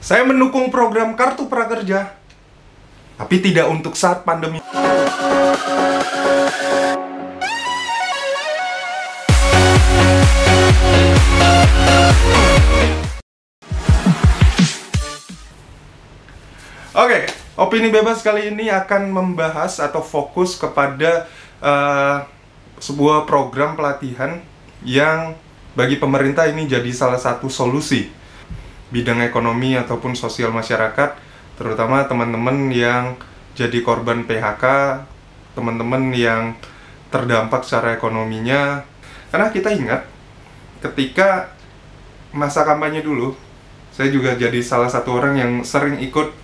Saya mendukung program Kartu Prakerja, tapi tidak untuk saat pandemi. Oke, opini bebas kali ini akan membahas atau fokus kepada sebuah program pelatihan yang bagi pemerintah ini jadi salah satu solusi bidang ekonomi ataupun sosial masyarakat, terutama teman-teman yang jadi korban PHK, teman-teman yang terdampak secara ekonominya. Karena kita ingat ketika masa kampanye dulu, saya juga jadi salah satu orang yang sering ikut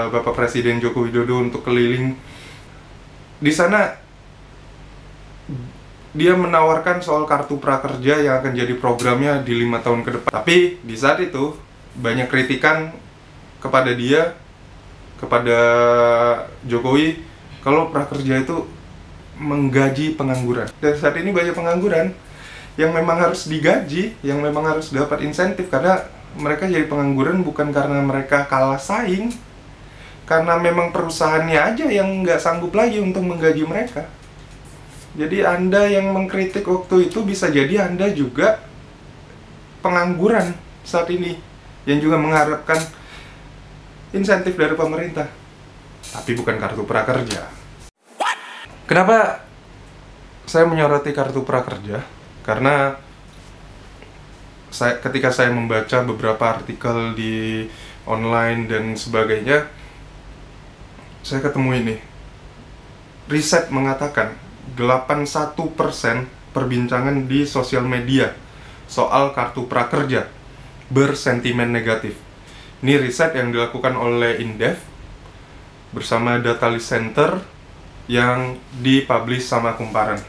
Bapak Presiden Joko Widodo untuk keliling. Di sana dia menawarkan soal kartu prakerja yang akan jadi programnya di 5 tahun ke depan. Tapi di saat itu banyak kritikan kepada dia, kepada Jokowi, kalau prakerja itu menggaji pengangguran. Dan saat ini banyak pengangguran yang memang harus digaji, yang memang harus dapat insentif, karena mereka jadi pengangguran bukan karena mereka kalah saing, karena memang perusahaannya aja yang nggak sanggup lagi untuk menggaji mereka. Jadi Anda yang mengkritik waktu itu bisa jadi Anda juga pengangguran saat ini, yang juga mengharapkan insentif dari pemerintah, tapi bukan kartu prakerja. Kenapa saya menyoroti kartu prakerja? Karena ketika saya membaca beberapa artikel di online dan sebagainya, saya ketemu ini. Riset mengatakan 81% perbincangan di sosial media soal kartu prakerja bersentimen negatif. Ini riset yang dilakukan oleh Indef bersama Datalis Center yang dipublish sama Kumparan.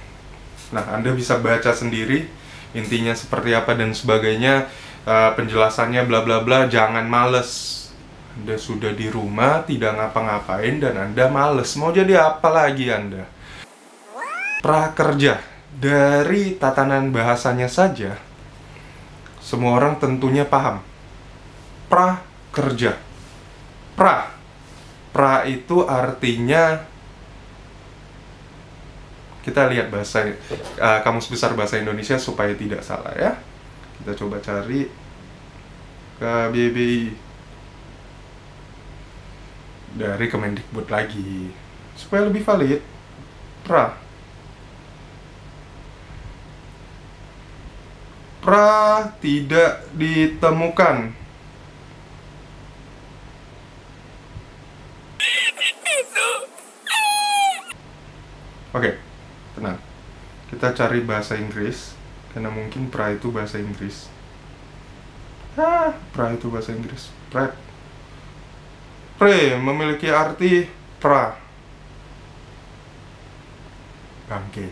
Nah, Anda bisa baca sendiri intinya seperti apa dan sebagainya, penjelasannya bla bla bla. Jangan males. Anda sudah di rumah, tidak ngapa-ngapain, dan Anda males. Mau jadi apa lagi Anda? Prakerja, dari tatanan bahasanya saja, semua orang tentunya paham. Prakerja. Pra itu artinya, kita lihat bahasa Kamus Besar Bahasa Indonesia supaya tidak salah ya. Kita coba cari KBBI dari Kemendikbud lagi supaya lebih valid. Pra tidak ditemukan. Oke, tenang. Kita cari bahasa Inggris, karena mungkin pra itu bahasa Inggris. Pra itu bahasa Inggris. Pre memiliki arti pra. Bangke.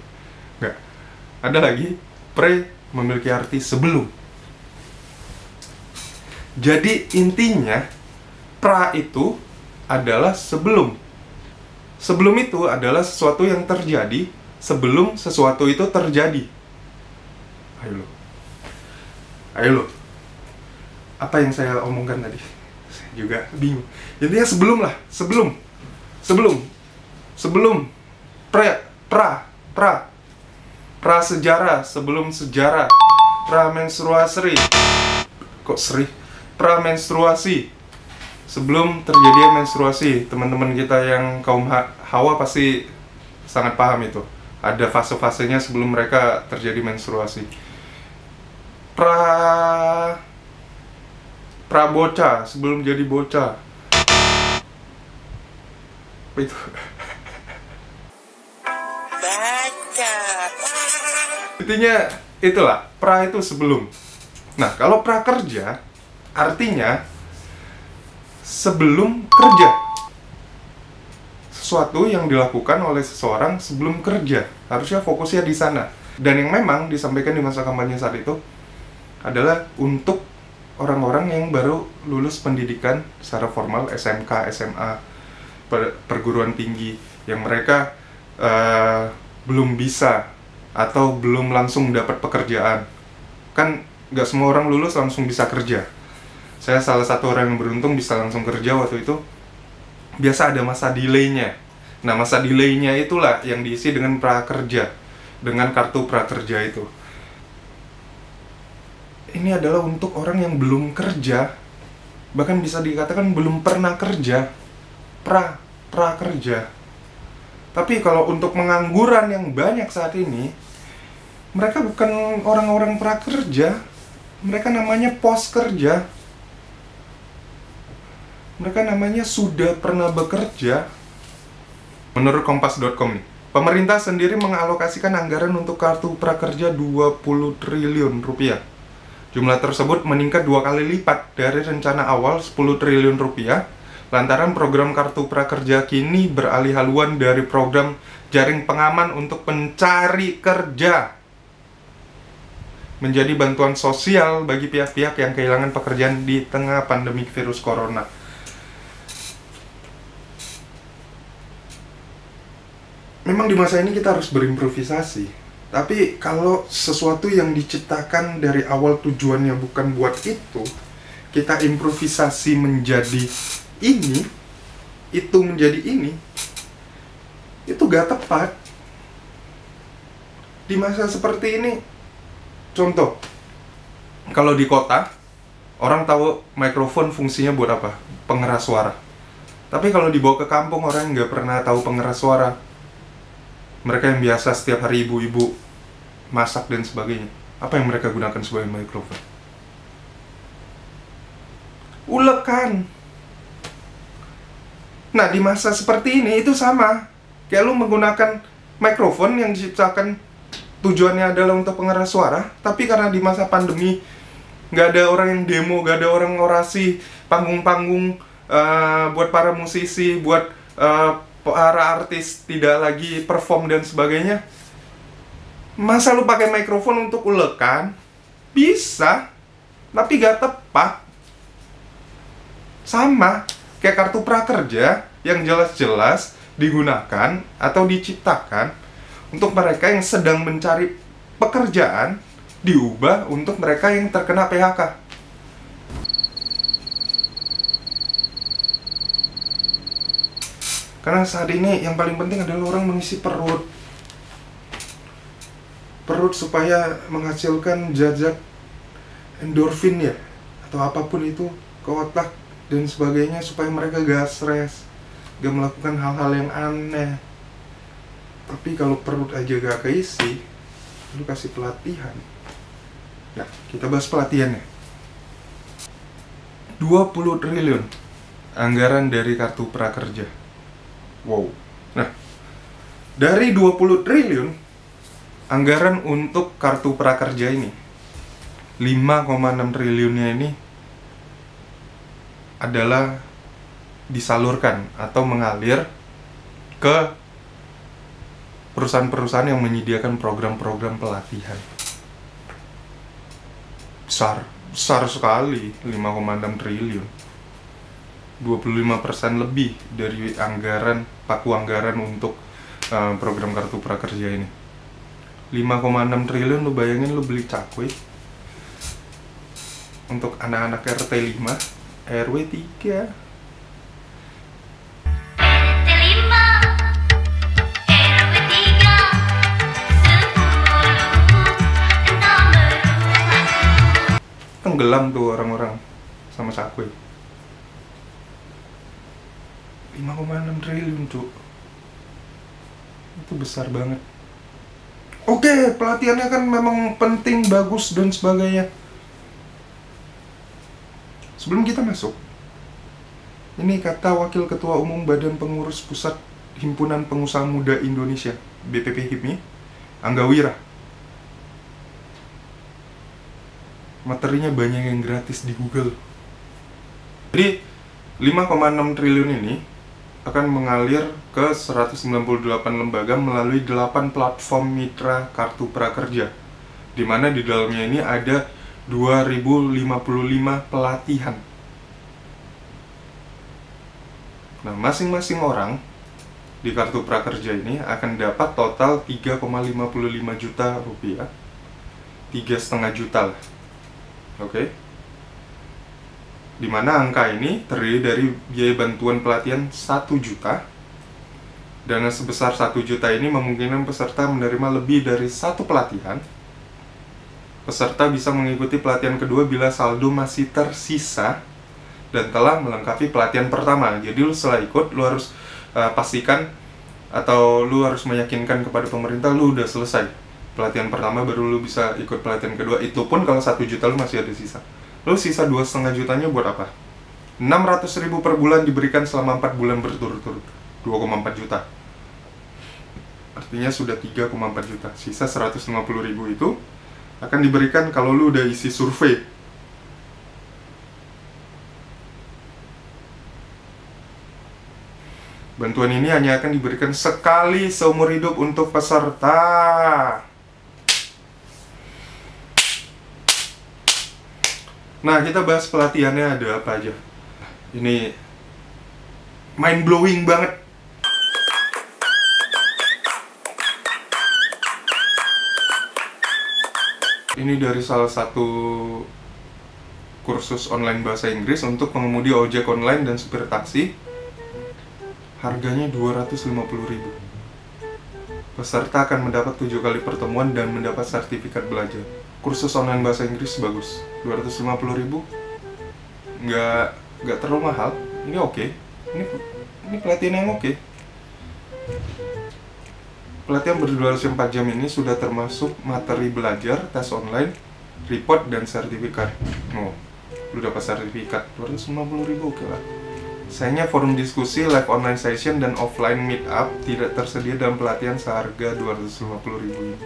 Enggak. Ada lagi, pre memiliki arti sebelum. Jadi intinya pra itu adalah sebelum. Sebelum itu adalah sesuatu yang terjadi sebelum sesuatu itu terjadi. Ayo lo. Apa yang saya omongkan tadi? Saya juga bingung. Intinya sebelum lah, sebelum. Pra sejarah, sebelum sejarah. Pra menstruasi. Kok seri? Pra menstruasi, sebelum terjadi menstruasi. Teman-teman kita yang kaum Hawa pasti sangat paham itu. Ada fase-fasenya sebelum mereka terjadi menstruasi. Pra bocah, sebelum jadi bocah. Apa itu? Intinya itulah, pra itu sebelum. Nah, kalau prakerja artinya sebelum kerja. Sesuatu yang dilakukan oleh seseorang sebelum kerja. Harusnya fokusnya di sana. Dan yang memang disampaikan di masa kampanye saat itu adalah untuk orang-orang yang baru lulus pendidikan secara formal, SMK, SMA, perguruan tinggi, yang mereka belum bisa atau belum langsung dapat pekerjaan. Kan nggak semua orang lulus langsung bisa kerja. Saya salah satu orang yang beruntung bisa langsung kerja waktu itu. Biasa ada masa delay-nya. Nah, masa delay-nya itulah yang diisi dengan prakerja, dengan kartu prakerja itu. Ini adalah untuk orang yang belum kerja, bahkan bisa dikatakan belum pernah kerja, prakerja. Tapi kalau untuk pengangguran yang banyak saat ini, mereka bukan orang-orang prakerja, mereka namanya pos kerja. Mereka namanya sudah pernah bekerja. Menurut kompas.com nih, pemerintah sendiri mengalokasikan anggaran untuk kartu prakerja 20 triliun rupiah. Jumlah tersebut meningkat 2 kali lipat dari rencana awal 10 triliun rupiah, lantaran program kartu prakerja kini beralih haluan dari program jaring pengaman untuk pencari kerja menjadi bantuan sosial bagi pihak-pihak yang kehilangan pekerjaan di tengah pandemi virus corona. Memang di masa ini kita harus berimprovisasi. Tapi kalau sesuatu yang diciptakan dari awal tujuannya bukan buat itu, kita improvisasi menjadi ini, itu menjadi ini, itu gak tepat. Di masa seperti ini, contoh, kalau di kota, orang tahu mikrofon fungsinya buat apa? Pengeras suara. Tapi kalau dibawa ke kampung, orang nggak pernah tahu pengeras suara. Mereka yang biasa setiap hari ibu-ibu masak dan sebagainya, apa yang mereka gunakan sebagai mikrofon? Ulekan. Nah, di masa seperti ini itu sama. Kayak lu menggunakan mikrofon yang diciptakan tujuannya adalah untuk pengeras suara, tapi karena di masa pandemi nggak ada orang yang demo, nggak ada orang orasi, panggung-panggung buat para musisi, buat para artis tidak lagi perform dan sebagainya. Masa lu pakai mikrofon untuk ulekan? Bisa, tapi gak tepat. Sama kayak kartu prakerja yang jelas-jelas digunakan atau diciptakan untuk mereka yang sedang mencari pekerjaan, diubah untuk mereka yang terkena PHK. Karena saat ini yang paling penting adalah orang mengisi perut. Perut supaya menghasilkan zat-zat endorfin ya, atau apapun itu ke otak dan sebagainya, supaya mereka gak stres, gak melakukan hal-hal yang aneh. Tapi kalau perut aja gak keisi, lu kasih pelatihan. Nah, kita bahas pelatihannya. 20 triliun anggaran dari kartu prakerja. Wow. Nah, dari 20 triliun anggaran untuk kartu prakerja ini, 5,6 triliunnya ini adalah disalurkan atau mengalir ke perusahaan-perusahaan yang menyediakan program-program pelatihan. Besar sekali, 5,6 triliun. 25% lebih dari paku anggaran untuk program kartu prakerja ini. 5,6 triliun, lu bayangin lu beli cakwe untuk anak-anak RT 5, RW 3. Tenggelam tuh orang-orang sama cakwe. 5,6 triliun, cuk. Itu besar banget. Oke, pelatihannya kan memang penting, bagus, dan sebagainya. Sebelum kita masuk, ini kata Wakil Ketua Umum Badan Pengurus Pusat Himpunan Pengusaha Muda Indonesia, BPP HIPMI, Angga Wira. Materinya banyak yang gratis di Google. Jadi, 5,6 triliun ini akan mengalir ke 198 lembaga melalui 8 platform mitra kartu prakerja, di mana di dalamnya ini ada 2055 pelatihan. Nah, masing-masing orang di kartu prakerja ini akan dapat total 3,55 juta rupiah, 3,5 juta lah. Oke. di mana angka ini terdiri dari biaya bantuan pelatihan 1 juta. Dana sebesar 1 juta ini memungkinkan peserta menerima lebih dari 1 pelatihan. Peserta bisa mengikuti pelatihan kedua bila saldo masih tersisa dan telah melengkapi pelatihan pertama. Jadi lu setelah ikut, lu harus pastikan atau lu harus meyakinkan kepada pemerintah lu udah selesai pelatihan pertama, baru lu bisa ikut pelatihan kedua. Itu pun kalau 1 juta lu masih ada sisa. Lu sisa 2,5 jutanya buat apa? 600.000 per bulan diberikan selama 4 bulan berturut-turut, 2,4 juta. Artinya sudah 3,4 juta. Sisa 150.000 itu akan diberikan kalau lu udah isi survei. Bantuan ini hanya akan diberikan sekali seumur hidup untuk peserta. Nah, kita bahas pelatihannya ada apa aja. Ini mind blowing banget. Ini dari salah satu kursus online bahasa Inggris untuk pengemudi ojek online dan supir taksi. Harganya 250.000. Peserta akan mendapat 7 kali pertemuan dan mendapat sertifikat belajar. Kursus online bahasa Inggris bagus. 250.000 nggak terlalu mahal. Ini oke. Ini pelatihan yang oke. Pelatihan berdurasi 4 jam ini sudah termasuk materi belajar, tes online, report, dan sertifikat. Oh, lu dapat sertifikat 250.000, oke lah. Sayangnya forum diskusi, live online session, dan offline meet up tidak tersedia dalam pelatihan seharga 250.000 ini.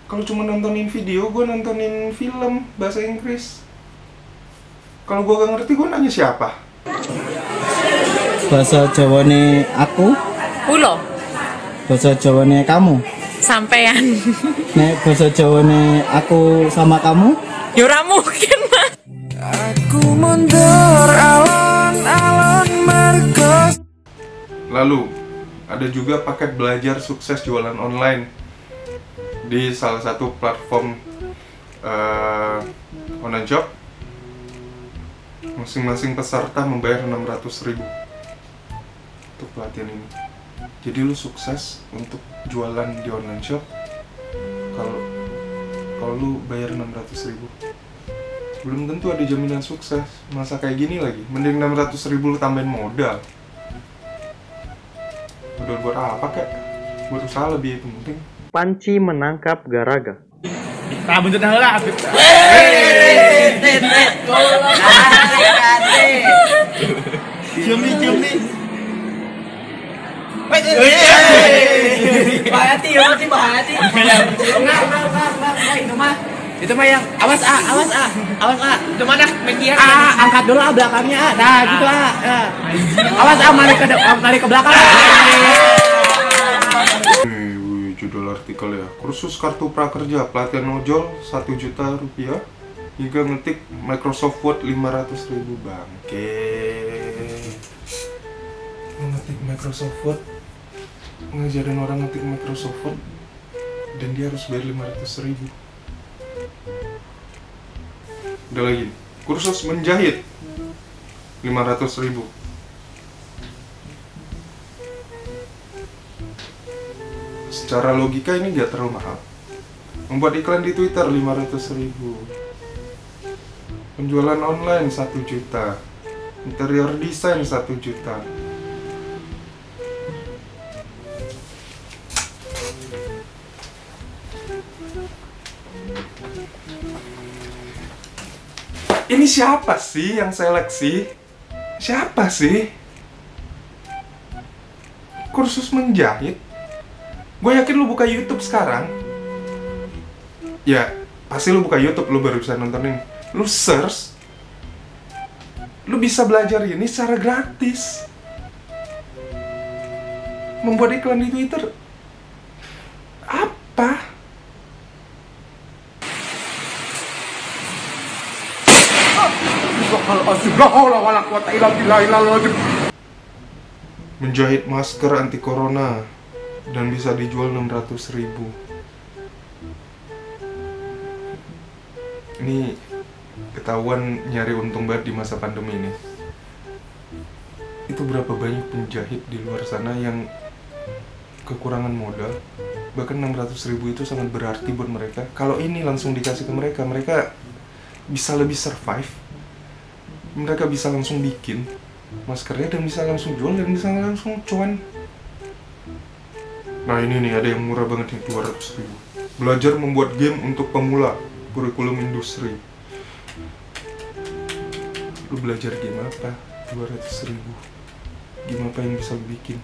Kalau cuma nontonin video, gue nontonin film bahasa Inggris. Kalau gue gak ngerti, gue nanya siapa? Bahasa Jawane aku. Ulo. Bahasa Jawane kamu. Sampean. Nek bahasa Jawane aku sama kamu. Yura mungkin mas. Aku mundur alon-alon merkos. Lalu, ada juga paket belajar sukses jualan online di salah satu platform online job. Masing-masing peserta membayar 600.000 untuk pelatihan ini. Jadi lu sukses untuk jualan di online shop kalau lu bayar 600.000. Belum tentu ada jaminan sukses. Masa kayak gini lagi, mending 600.000 lu tambahin modal. Modal buat apa kek? Buat usaha lebih penting. Panci menangkap garaga. Bahati, masih bahati. Itu mah yang awas itu mana media angkat dulu belakangnya nah gitu awas balik ke belakang. Judul artikel ya, kursus kartu prakerja pelatihan ojol 1 juta rupiah hingga ngetik Microsoft Word 500.000. Bangke, ngetik Microsoft Word, ngajarin orang ngetik Microsoft Word dan dia harus bayar 500.000. Udah lagi, kursus menjahit 500.000. Secara logika ini gak terlalu mahal. Membuat iklan di Twitter 500.000. Penjualan online 1 juta. Interior desain 1 juta. Ini siapa sih yang seleksi? Siapa sih? Kursus menjahit? Gue yakin lu buka YouTube sekarang. Ya, pasti lu buka YouTube, lu baru bisa nontonin. Lu search, lu bisa belajar ini secara gratis. Membuat iklan di Twitter apa? Menjahit masker anti corona dan bisa dijual 600.000. Ini ketahuan nyari untung banget di masa pandemi ini. Itu berapa banyak penjahit di luar sana yang kekurangan modal. Bahkan 600.000 itu sangat berarti buat mereka. Kalau ini langsung dikasih ke mereka, mereka bisa lebih survive. Mereka bisa langsung bikin maskernya dan bisa langsung jual dan bisa langsung cuan. Nah ini nih ada yang murah banget nih, 200.000. Belajar membuat game untuk pemula, kurikulum industri. Lu belajar game apa? 200.000. Game apa yang bisa lu bikin?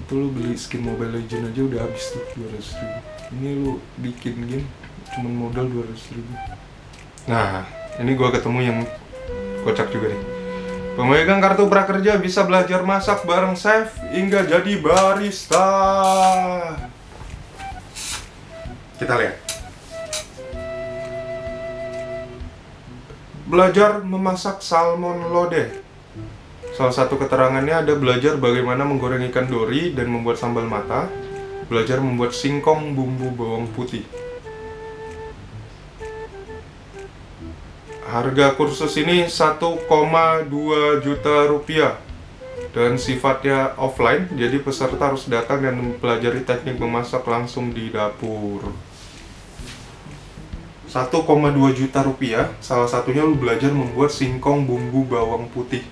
Itu lu beli skin Mobile Legends aja udah habis tuh 200.000. Ini lu bikin game cuman modal 200.000. Nah, ini gua ketemu yang kocak juga nih. Pemegang kartu prakerja bisa belajar masak bareng chef hingga jadi barista. Kita lihat. Belajar memasak salmon lodeh. Salah satu keterangannya ada belajar bagaimana menggoreng ikan dori dan membuat sambal mata. Belajar membuat singkong bumbu bawang putih. Harga kursus ini 1,2 juta rupiah dan sifatnya offline, jadi peserta harus datang dan mempelajari teknik memasak langsung di dapur. 1,2 juta rupiah, salah satunya lu belajar membuat singkong bumbu bawang putih.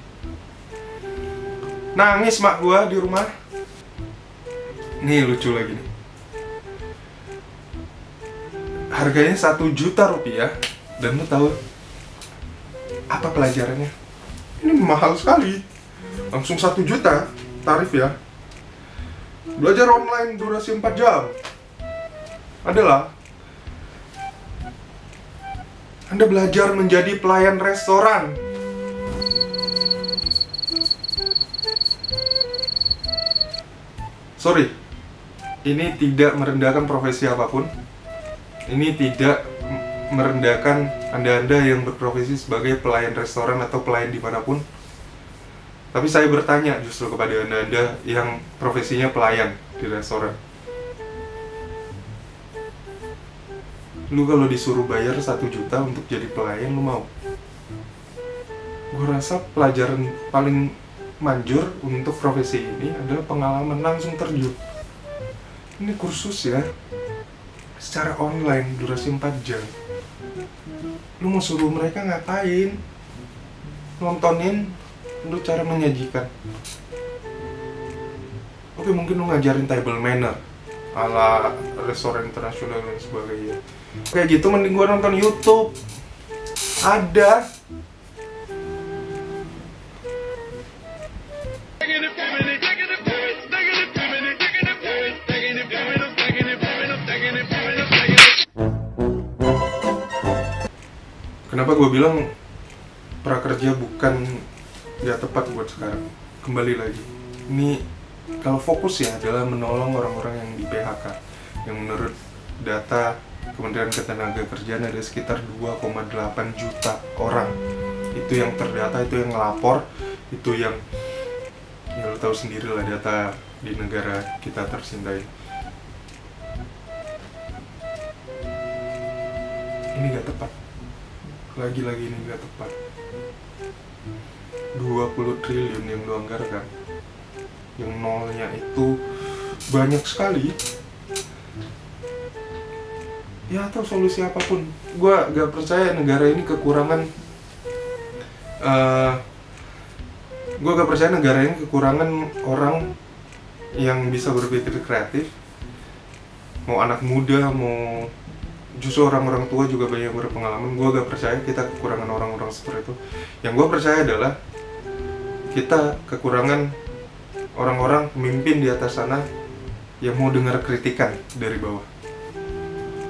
Nangis mak gua di rumah. Nih lucu lagi nih. Harganya 1 juta rupiah dan lu tahu apa pelajarannya? Ini mahal sekali. Langsung 1 juta tarif ya. Belajar online durasi 4 jam. Adalah Anda belajar menjadi pelayan restoran. Sorry, ini tidak merendahkan profesi apapun. Ini tidak merendahkan Anda-Anda yang berprofesi sebagai pelayan restoran atau pelayan dimanapun. Tapi saya bertanya justru kepada Anda-Anda yang profesinya pelayan di restoran. Lu kalau disuruh bayar 1 juta untuk jadi pelayan, lu mau? Gue rasa pelajaran paling manjur untuk profesi ini adalah pengalaman langsung terjun. Ini kursus ya, secara online, durasi 4 jam. Lu mau suruh mereka ngapain? Nontonin lu cara menyajikan. Oke, mungkin lu ngajarin table manner ala restoran internasional dan sebagainya. Kayak gitu mending gua nonton YouTube. Ada. Kenapa gue bilang prakerja bukan nggak tepat buat sekarang? Kembali lagi, ini kalau fokus ya adalah menolong orang-orang yang di PHK, yang menurut data Kementerian Ketenagakerjaan ada sekitar 2,8 juta orang. Itu yang terdata, itu yang ngelapor, itu yang ya lo tahu sendiri lah data di negara kita tercinta ini. Ini nggak tepat. Lagi-lagi ini nggak tepat. 20 triliun yang lu anggarkan, yang nolnya itu banyak sekali. Ya atau solusi apapun, gue gak percaya negara ini kekurangan orang yang bisa berpikir kreatif. Mau anak muda, mau justru orang-orang tua juga banyak yang berpengalaman. Gue gak percaya kita kekurangan orang-orang seperti itu. Yang gue percaya adalah kita kekurangan orang-orang pemimpin di atas sana yang mau dengar kritikan dari bawah.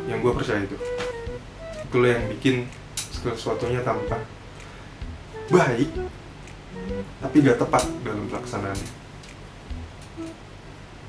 Yang gue percaya itulah yang bikin segala sesuatunya tampak baik tapi gak tepat dalam pelaksanaannya.